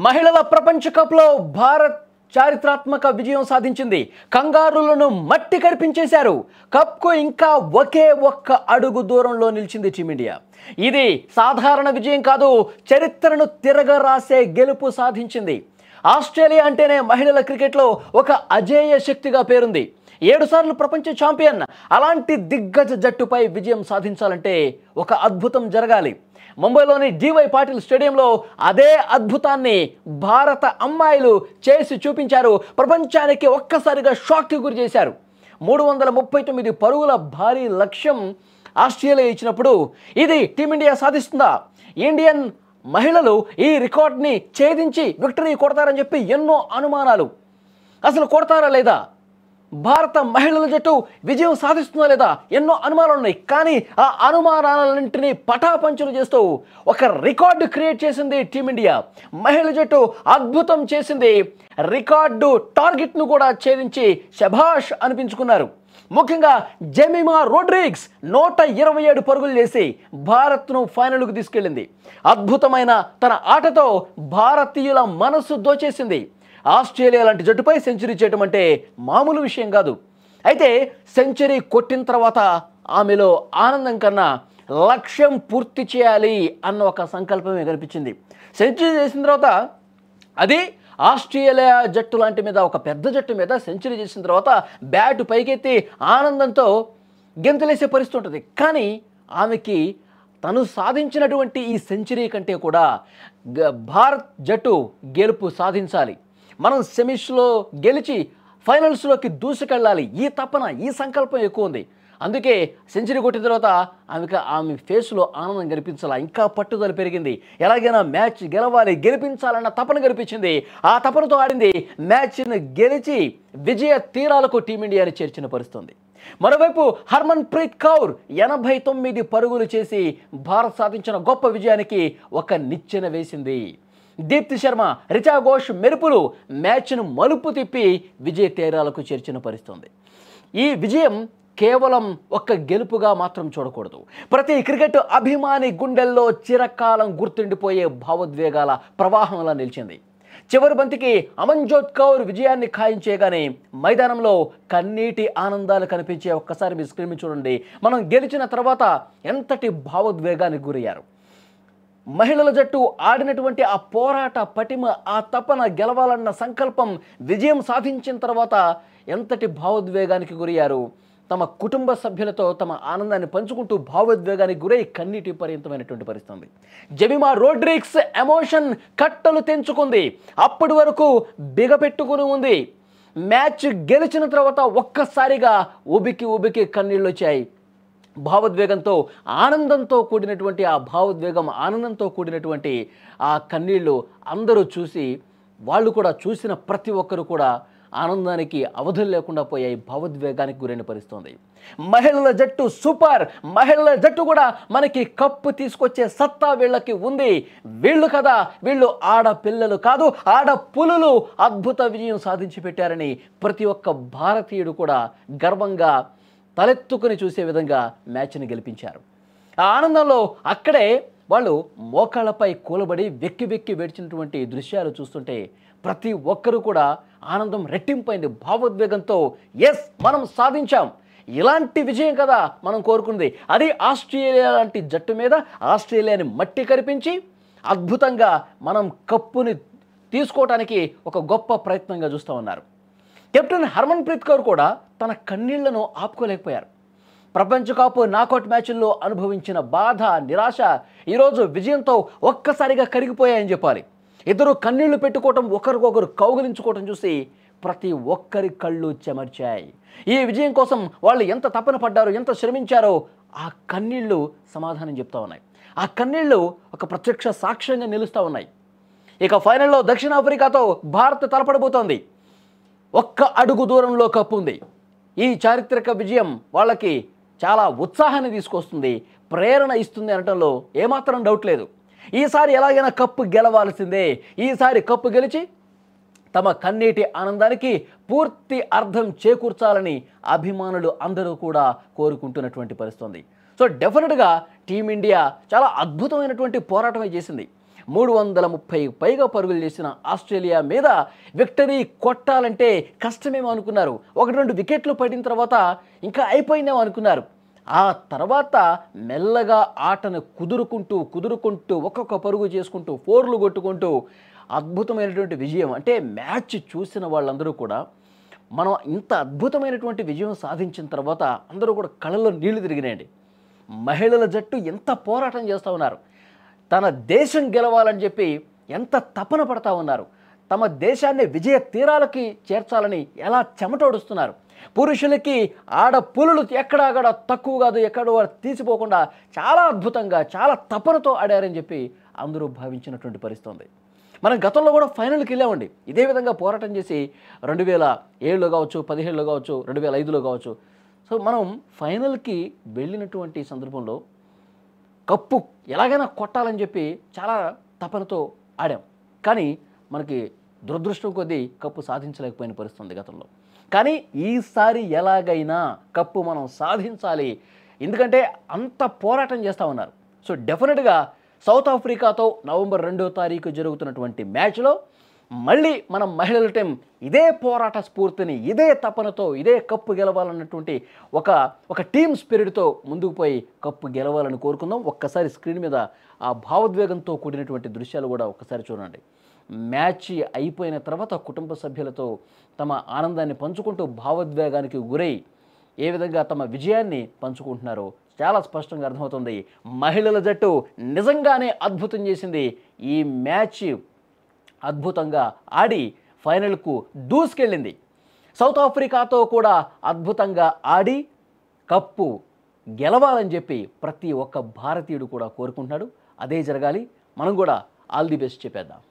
మహిళల ప్రపంచ కప్లో భారత్ చారిత్రాత్మక విజయం సాధించింది. కంగారులను మట్టి కరిపించేశారు. కప్కు ఇంకా ఒకే ఒక్క అడుగు దూరంలో నిలిచింది టీమిండియా. ఇది సాధారణ విజయం కాదు, చరిత్రను తిరగరాసే గెలుపు సాధించింది. ఆస్ట్రేలియా అంటేనే మహిళల క్రికెట్లో ఒక అజేయ శక్తిగా పేరుంది. 7 సార్లు ప్రపంచ ఛాంపియన్. అలాంటి దిగ్గజ జట్టుపై విజయం సాధించాలంటే ఒక అద్భుతం జరగాలి. ముంబైలోని డివై పాటిల్ స్టేడియంలో అదే అద్భుతాన్ని భారత అమ్మాయిలు చేసి చూపించారు. ప్రపంచానికి ఒక్కసారిగా షాక్కి గురి చేశారు. 339 పరుగుల భారీ లక్ష్యం ఆస్ట్రేలియా ఇచ్చినప్పుడు ఇది టీమిండియా సాధిస్తుందా? ఇండియన్ మహిళలు ఈ రికార్డ్ని ఛేదించి విక్టరీ కొడతారని చెప్పి ఎన్నో అనుమానాలు. అసలు కొడతారా లేదా? భారత మహిళల జట్టు విజయం సాధిస్తుందా లేదా ఎన్నో అనుమానాలు ఉన్నాయి. కానీ ఆ అనుమానాలన్నింటినీ పటాపంచలు చేస్తూ ఒక రికార్డు క్రియేట్ చేసింది టీమిండియా. మహిళల జట్టు అద్భుతం చేసింది. రికార్డు టార్గెట్ను కూడా ఛేదించి శభాష్ అనిపించుకున్నారు. ముఖ్యంగా జెమిమా రోడ్రిగ్స్ 127 పరుగులు చేసి భారత్ను ఫైనల్కు తీసుకెళ్ళింది. అద్భుతమైన తన ఆటతో భారతీయుల మనసు దోచేసింది. ఆస్ట్రేలియా లాంటి జట్టుపై సెంచరీ చేయడం అంటే మామూలు విషయం కాదు. అయితే సెంచరీ కొట్టిన తర్వాత ఆమెలో ఆనందం కన్నా లక్ష్యం పూర్తి చేయాలి అన్న ఒక సంకల్పమే కనిపించింది. సెంచరీ చేసిన తర్వాత అది ఆస్ట్రేలియా జట్టు లాంటి మీద, ఒక పెద్ద జట్టు మీద సెంచరీ చేసిన తర్వాత బ్యాట్ పైకెత్తి ఆనందంతో గెంతులేసే పరిస్థితి ఉంటుంది. కానీ ఆమెకి తను సాధించినటువంటి ఈ సెంచరీ కంటే కూడా భారత్ జట్టు గెలుపు సాధించాలి, మనం సెమీస్లో గెలిచి ఫైనల్స్లోకి దూసుకెళ్ళాలి, ఈ తపన, ఈ సంకల్పం ఎక్కువ ఉంది. అందుకే సెంచరీ కొట్టిన తర్వాత ఆమె ఫేస్లో ఆనందం కనిపించాలా, ఇంకా పట్టుదల పెరిగింది. ఎలాగైనా మ్యాచ్ గెలవాలి, గెలిపించాలన్న తపన కనిపించింది. ఆ తపనతో ఆడింది. మ్యాచ్ను గెలిచి విజయ తీరాలకు టీమిండియాని చేర్చిన పరిస్థితుంది. మరోవైపు హర్మన్ ప్రీత్ కౌర్ 89 పరుగులు చేసి భారత్ సాధించిన గొప్ప విజయానికి ఒక నిచ్చెన వేసింది. దీప్తి శర్మ, రిచా ఘోష్ మెరుపులు మ్యాచ్ను మలుపు తిప్పి విజయ తీరాలకు చేర్చిన పరిస్థితుంది. ఈ విజయం కేవలం ఒక్క గెలుపుగా మాత్రం చూడకూడదు. ప్రతి క్రికెట్ అభిమాని గుండెల్లో చిరకాలం గుర్తుండిపోయే భావోద్వేగాల ప్రవాహంలా నిలిచింది. చివరి బంతికి అమన్జోత్ కౌర్ విజయాన్ని ఖాయం చేయగానే మైదానంలో కన్నీటి ఆనందాలు కనిపించే ఒక్కసారి మీ స్క్రీన్ మీద చూడండి. మనం గెలిచిన తర్వాత ఎంతటి భావోద్వేగానికి గురయ్యారు. మహిళల జట్టు ఆడినటువంటి ఆ పోరాట పటిమ, ఆ తపన, గెలవాలన్న సంకల్పం, విజయం సాధించిన తర్వాత ఎంతటి భావోద్వేగానికి గురయ్యారు. తమ కుటుంబ సభ్యులతో తమ ఆనందాన్ని పంచుకుంటూ భావోద్వేగానికి గురై కన్నీటి పర్యంతమైనటువంటి పరిస్థితి. జెమిమా రోడ్రిగ్స్ ఎమోషన్ కట్టలు తెంచుకుంది. అప్పటి వరకు బిగపెట్టుకుని ఉంది. మ్యాచ్ గెలిచిన తర్వాత ఒక్కసారిగా ఉబికి కన్నీళ్ళు వచ్చాయి. భావోద్వేగంతో, ఆనందంతో కూడినటువంటి ఆ భావోద్వేగం, ఆనందంతో కూడినటువంటి ఆ కన్నీళ్ళు అందరూ చూసి, వాళ్ళు కూడా చూసిన ప్రతి ఒక్కరు కూడా ఆనందానికి అవధులు లేకుండా పోయాయి. భావోద్వేగానికి గురైన పరిస్థితుంది. మహిళల జట్టు సూపర్. మహిళల జట్టు కూడా మనకి కప్పు తీసుకొచ్చే సత్తా వీళ్ళకి ఉంది. వీళ్ళు కదా, వీళ్ళు ఆడపిల్లలు కాదు, ఆడపులులు అద్భుత విజయం సాధించి పెట్టారని ప్రతి ఒక్క భారతీయుడు కూడా గర్వంగా తలెత్తుకుని చూసే విధంగా మ్యాచ్ని గెలిపించారు. ఆ ఆనందంలో అక్కడే వాళ్ళు మోకాళ్ళపై కూలబడి వెక్కి వేడ్చినటువంటి దృశ్యాలు చూస్తుంటే ప్రతి ఒక్కరూ కూడా ఆనందం రెట్టింపైంది. భావోద్వేగంతో ఎస్, మనం సాధించాం, ఇలాంటి విజయం కదా మనం కోరుకుంది. అది ఆస్ట్రేలియా లాంటి జట్టు మీద ఆస్ట్రేలియాని మట్టి కరిపించి అద్భుతంగా మనం కప్పుని తీసుకోవటానికి ఒక గొప్ప ప్రయత్నంగా చూస్తూ ఉన్నారు. కెప్టెన్ హర్మన్ ప్రీత్ కౌర్ కూడా తన కన్నీళ్లను ఆపుకోలేకపోయారు. ప్రపంచ కప్ నాకౌట్ మ్యాచ్ల్లో అనుభవించిన బాధ, నిరాశ ఈరోజు విజయంతో ఒక్కసారిగా కరిగిపోయాయని చెప్పాలి. ఇద్దరు కన్నీళ్లు పెట్టుకోవటం, ఒకరికొకరు కౌగిలించుకోవటం చూసి ప్రతి ఒక్కరి కళ్ళు చెమర్చాయి. ఈ విజయం కోసం వాళ్ళు ఎంత తపన పడ్డారో, ఎంత శ్రమించారో ఆ కన్నీళ్లు సమాధానం చెప్తా ఉన్నాయి. ఆ కన్నీళ్లు ఒక ప్రత్యక్ష సాక్ష్యంగా నిలుస్తూ ఉన్నాయి. ఇక ఫైనల్లో దక్షిణాఫ్రికాతో భారత్ తలపడబోతోంది. ఒక్క అడుగు దూరంలో కప్పు ఉంది. ఈ చారిత్రక విజయం వాళ్ళకి చాలా ఉత్సాహాన్ని తీసుకొస్తుంది, ప్రేరణ ఇస్తుంది అనటంలో ఏమాత్రం డౌట్ లేదు. ఈసారి ఎలాగైనా కప్పు గెలవాల్సిందే. ఈసారి కప్పు గెలిచి తమ కన్నీటి ఆనందానికి పూర్తి అర్థం చేకూర్చాలని అభిమానులు అందరూ కూడా కోరుకుంటున్నటువంటి పరిస్థితి. సో డెఫినెట్గా టీమిండియా చాలా అద్భుతమైనటువంటి పోరాటమే చేసింది. 330 పైగా పరుగులు చేసిన ఆస్ట్రేలియా మీద విక్టరీ కొట్టాలంటే కష్టమేమో అనుకున్నారు. 1-2 వికెట్లు పడిన తర్వాత ఇంకా అయిపోయిందేమో అనుకున్నారు. ఆ తర్వాత మెల్లగా ఆటను కుదురుకుంటూ ఒక్కొక్క పరుగు చేసుకుంటూ 4లు కొట్టుకుంటూ అద్భుతమైనటువంటి విజయం. అంటే మ్యాచ్ చూసిన వాళ్ళందరూ కూడా మనం ఇంత అద్భుతమైనటువంటి విజయం సాధించిన తర్వాత అందరూ కూడా కళ్ళల్లో నీళ్లు తిరిగినాయండి. మహిళల జట్టు ఎంత పోరాటం చేస్తూ ఉన్నారు, తన దేశం గెలవాలని చెప్పి ఎంత తపన పడతా ఉన్నారు, తమ దేశాన్ని విజయ తీరాలకి చేర్చాలని ఎలా చెమటోడుస్తున్నారు. పురుషులకి ఆడపులులు ఎక్కడాగడ తక్కువ కాదు, ఎక్కడో తీసిపోకుండా చాలా అద్భుతంగా చాలా తపనతో ఆడారని చెప్పి అందరూ భావించినటువంటి పరిస్థితి ఉంది. మనం గతంలో కూడా ఫైనల్కి వెళ్ళామండి. ఇదే విధంగా పోరాటం చేసి 2007లో కావచ్చు, 2017లో కావచ్చు, 2005లో కావచ్చు. సో మనం ఫైనల్కి వెళ్ళినటువంటి సందర్భంలో కప్పు ఎలాగైనా కొట్టాలని చెప్పి చాలా తపనతో ఆడాం. కానీ మనకి దురదృష్టం కొద్దీ కప్పు సాధించలేకపోయిన పరిస్థితి ఉంది గతంలో. కానీ ఈసారి ఎలాగైనా కప్పు మనం సాధించాలి, ఎందుకంటే అంత పోరాటం చేస్తూ ఉన్నారు. సో డెఫినెట్గా సౌత్ ఆఫ్రికాతో నవంబర్ 2వ తారీఖు జరుగుతున్నటువంటి మ్యాచ్లో మళ్ళీ మన మహిళల టీం ఇదే పోరాట స్ఫూర్తిని, ఇదే తపనతో, ఇదే కప్పు గెలవాలన్నటువంటి ఒక టీమ్ స్పిరిట్తో ముందుకు పోయి కప్పు గెలవాలని కోరుకుందాం. ఒక్కసారి స్క్రీన్ మీద ఆ భావోద్వేగంతో కూడినటువంటి దృశ్యాలు కూడా ఒక్కసారి చూడండి. మ్యాచ్ అయిపోయిన తర్వాత కుటుంబ సభ్యులతో తమ ఆనందాన్ని పంచుకుంటూ భావోద్వేగానికి గురై ఏ విధంగా తమ విజయాన్ని పంచుకుంటున్నారో చాలా స్పష్టంగా అర్థమవుతుంది. మహిళల జట్టు నిజంగానే అద్భుతం చేసింది. ఈ మ్యాచ్ అద్భుతంగా ఆడి ఫైనల్కు దూసుకెళ్ళింది. సౌత్ ఆఫ్రికాతో కూడా అద్భుతంగా ఆడి కప్పు గెలవాలని చెప్పి ప్రతి ఒక్క భారతీయుడు కూడా కోరుకుంటున్నాడు. అదే జరగాలి. మనం కూడా ఆల్ ది బెస్ట్ చెప్పేద్దాం.